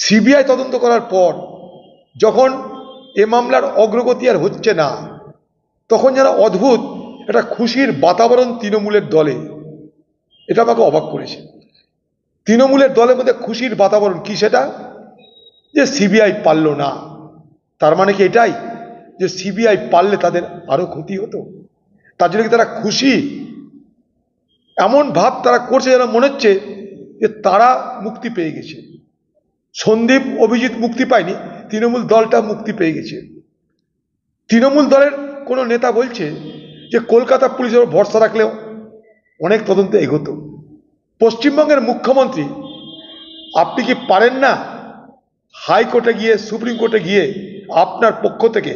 CBI তদন্ত করার পর যখন এ মামলার অগ্রগতি আর হচ্ছে না, তখন যেন অদ্ভুত একটা খুশির বাতাবরণ তৃণমূলের দলে। এটা আমাকে অবাক করেছে। তৃণমূলের দলের মধ্যে খুশির বাতাবরণ কি? সেটা যে সিবিআই পারল না। তার মানে কি এটাই যে সিবিআই পারলে তাদের আরো ক্ষতি হতো? তার জন্য কি তারা খুশি? এমন ভাব তারা করছে যেন মনে হচ্ছে যে তারা মুক্তি পেয়ে গেছে। সন্দীপ অভিজিৎ মুক্তি পায়নি, তৃণমূল দলটা মুক্তি পেয়ে গেছে। তৃণমূল দলের কোনো নেতা বলছে যে কলকাতা পুলিশের উপর ভরসা রাখলেও অনেক তদন্ত এগোতো। পশ্চিমবঙ্গের মুখ্যমন্ত্রী, আপনি কি পারেন না হাইকোর্টে গিয়ে, সুপ্রিম কোর্টে গিয়ে আপনার পক্ষ থেকে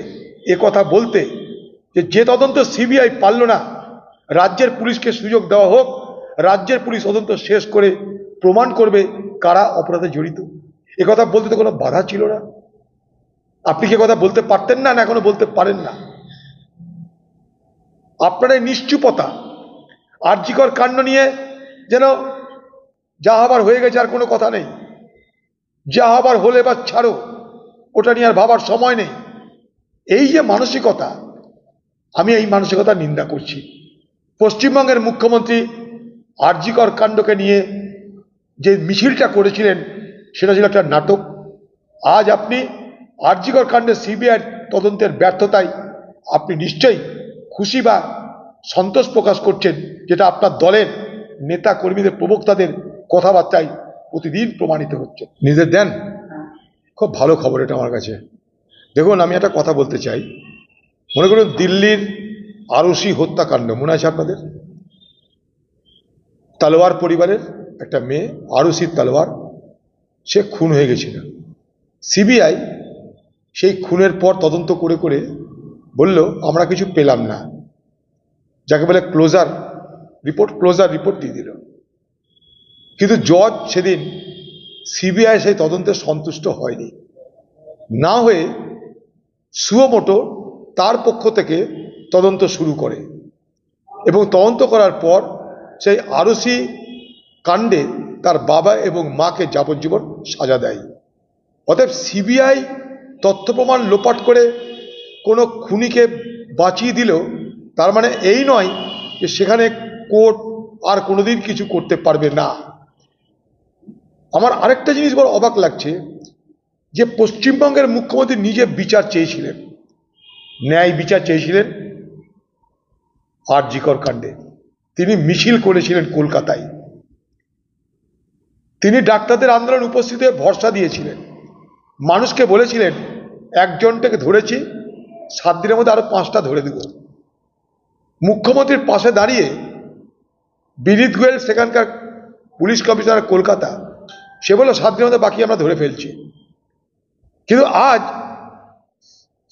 কথা বলতে যে তদন্ত সিবিআই পারল না, রাজ্যের পুলিশকে সুযোগ দেওয়া হোক, রাজ্যের পুলিশ তদন্ত শেষ করে প্রমাণ করবে কারা অপরাধে জড়িত। কথা বলতে তো কোনো বাধা ছিল না। আপনি কি কথা বলতে পারতেন না, না এখনো বলতে পারেন না? আপনার এই নিশ্চুপতা, আরজিকর কাণ্ড নিয়ে যেন যা হবার হয়ে গেছে, আর কোনো কথা নেই, যা হবার হলে বা ছাড়ো, ওটা নিয়ে আর ভাবার সময় নেই। এই যে মানসিকতা, আমি এই মানসিকতার নিন্দা করছি। পশ্চিমবঙ্গের মুখ্যমন্ত্রী আরজিকর কাণ্ডকে নিয়ে যে মিছিলটা করেছিলেন, সেটা ছিল একটা নাটক। আজ আপনি আরজিকর কাণ্ডে সিবিআই তদন্তের ব্যর্থতায় আপনি নিশ্চয়ই খুশি বা সন্তোষ প্রকাশ করছেন, যেটা আপনার দলের নেতা কর্মীদের, প্রবক্তাদের কথাবার্তায় প্রতিদিন প্রমাণিত হচ্ছে। নিজের দেন, খুব ভালো খবর এটা আমার কাছে। দেখুন, আমি একটা কথা বলতে চাই। মনে করুন দিল্লির আরুষি হত্যাকাণ্ড, মনে আছে আপনাদের? তালোয়ার পরিবারের একটা মেয়ে, আরুষি তালোয়ার, সে খুন হয়ে গেছিল। সিবিআই সেই খুনের পর তদন্ত করে করে বলল আমরা কিছু পেলাম না, যাকে বলে ক্লোজার রিপোর্ট দিয়ে দিল। কিন্তু জজ সেদিন সিবিআই সেই তদন্তে সন্তুষ্ট হয়নি, না হয়ে সুমোটো তার পক্ষ থেকে তদন্ত শুরু করে, এবং তদন্ত করার পর সেই আরুষি কাণ্ডে তার বাবা এবং মাকে যাবজ্জীবন সাজা দেয়। অতএব সিবিআই তথ্য প্রমাণ লোপাট করে কোনো খুনিকে বাঁচিয়ে দিল, তার মানে এই নয় যে সেখানে কোর্ট আর কোনোদিন কিছু করতে পারবে না। আমার আরেকটা জিনিস বড় অবাক লাগছে, যে পশ্চিমবঙ্গের মুখ্যমন্ত্রী নিজে বিচার চেয়েছিলেন, ন্যায় বিচার চেয়েছিলেন আরজিকর কাণ্ডে। তিনি মিছিল করেছিলেন কলকাতায়, তিনি ডাক্তারদের আন্দোলন উপস্থিত হয়ে ভরসা দিয়েছিলেন, মানুষকে বলেছিলেন একজনটাকে ধরেছি, 7 দিনের মধ্যে আরো 5টা ধরে দেব। মুখ্যমন্ত্রীর পাশে দাঁড়িয়ে বিনীত গোয়েল, সেখানকার পুলিশ কমিশনার কলকাতা, সে বলল 7 দিনের মধ্যে বাকি আমরা ধরে ফেলছি। কিন্তু আজ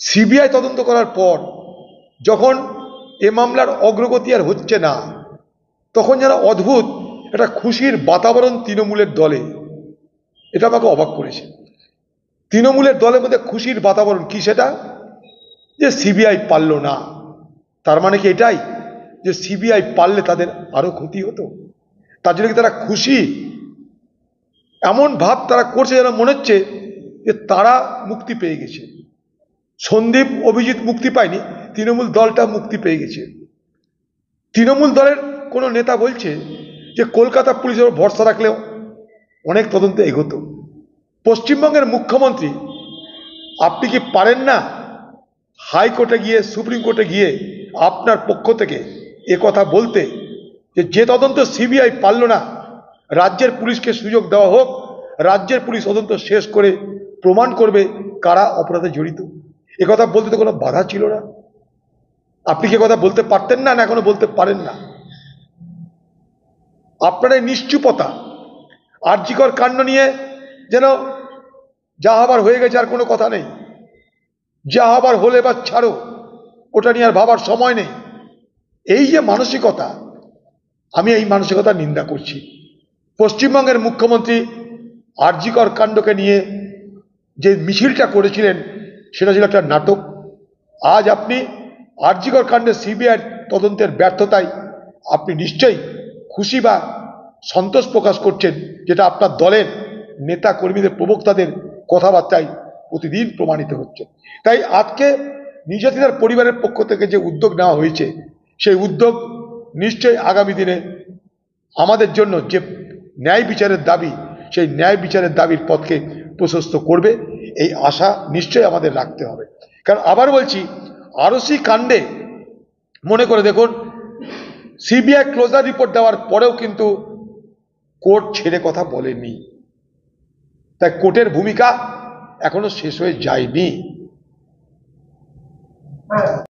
সিবিআই তদন্ত করার পর যখন এ মামলার অগ্রগতি আর হচ্ছে না, তখন যেন অদ্ভুত একটা খুশির বাতাবরণ তৃণমূলের দলে। এটা আমাকে অবাক করেছে। তৃণমূলের দলের মধ্যে খুশির বাতাবরণ কি? সেটা যে সিবিআই পারল না। তার মানে কি এটাই যে সিবিআই পারলে তাদের আরো ক্ষতি হতো? তার জন্য কি তারা খুশি? এমন ভাব তারা করছে যেন মনে হচ্ছে যে তারা মুক্তি পেয়ে গেছে। সন্দীপ অভিজিৎ মুক্তি পায়নি, তৃণমূল দলটা মুক্তি পেয়ে গেছে। তৃণমূল দলের কোনো নেতা বলছে যে কলকাতা পুলিশের উপর ভরসা রাখলেও অনেক তদন্ত এগোতো। পশ্চিমবঙ্গের মুখ্যমন্ত্রী, আপনি কি পারেন না হাইকোর্টে গিয়ে, সুপ্রিম কোর্টে গিয়ে আপনার পক্ষ থেকে কথা বলতে যে তদন্ত সিবিআই পারল না, রাজ্যের পুলিশকে সুযোগ দেওয়া হোক, রাজ্যের পুলিশ তদন্ত শেষ করে প্রমাণ করবে কারা অপরাধে জড়িত? কথা বলতে তো কোনো বাধা ছিল না। আপনি কি কথা বলতে পারতেন না, না এখনো বলতে পারেন না? আপনার এই নিশ্চুপতা, আরজিকর কাণ্ড নিয়ে যেন যা হবার হয়ে গেছে, আর কোনো কথা নেই, যা হবার হলে বা ছাড়ো, ওটা নিয়ে আর ভাবার সময় নেই। এই যে মানসিকতা, আমি এই মানসিকতার নিন্দা করছি। পশ্চিমবঙ্গের মুখ্যমন্ত্রী আরজিকর কাণ্ডকে নিয়ে যে মিছিলটা করেছিলেন, সেটা ছিল একটা নাটক। আজ আপনি আরজিকর কাণ্ডে সিবিআই তদন্তের ব্যর্থতায় আপনি নিশ্চয়ই খুশি বা সন্তোষ প্রকাশ করছেন, যেটা আপনার দলের নেতা কর্মীদের প্রবক্তাদের কথাবার্তায় প্রতিদিন প্রমাণিত হচ্ছে। তাই আজকে নির্যাতিতার পরিবারের পক্ষ থেকে যে উদ্যোগ নেওয়া হয়েছে, সেই উদ্যোগ নিশ্চয়ই আগামী দিনে আমাদের জন্য যে ন্যায় বিচারের দাবি, সেই ন্যায় বিচারের দাবির পথকে প্রশস্ত করবে, এই আশা নিশ্চয়ই আমাদের রাখতে হবে। কারণ আবার বলছি, আরসি কাণ্ডে মনে করে দেখুন, সিবিআই ক্লোজার রিপোর্ট দেওয়ার পরেও কিন্তু কোর্ট ছেড়ে কথা বলেনি। তাই কোর্টের ভূমিকা এখনো শেষ হয়ে যায়নি।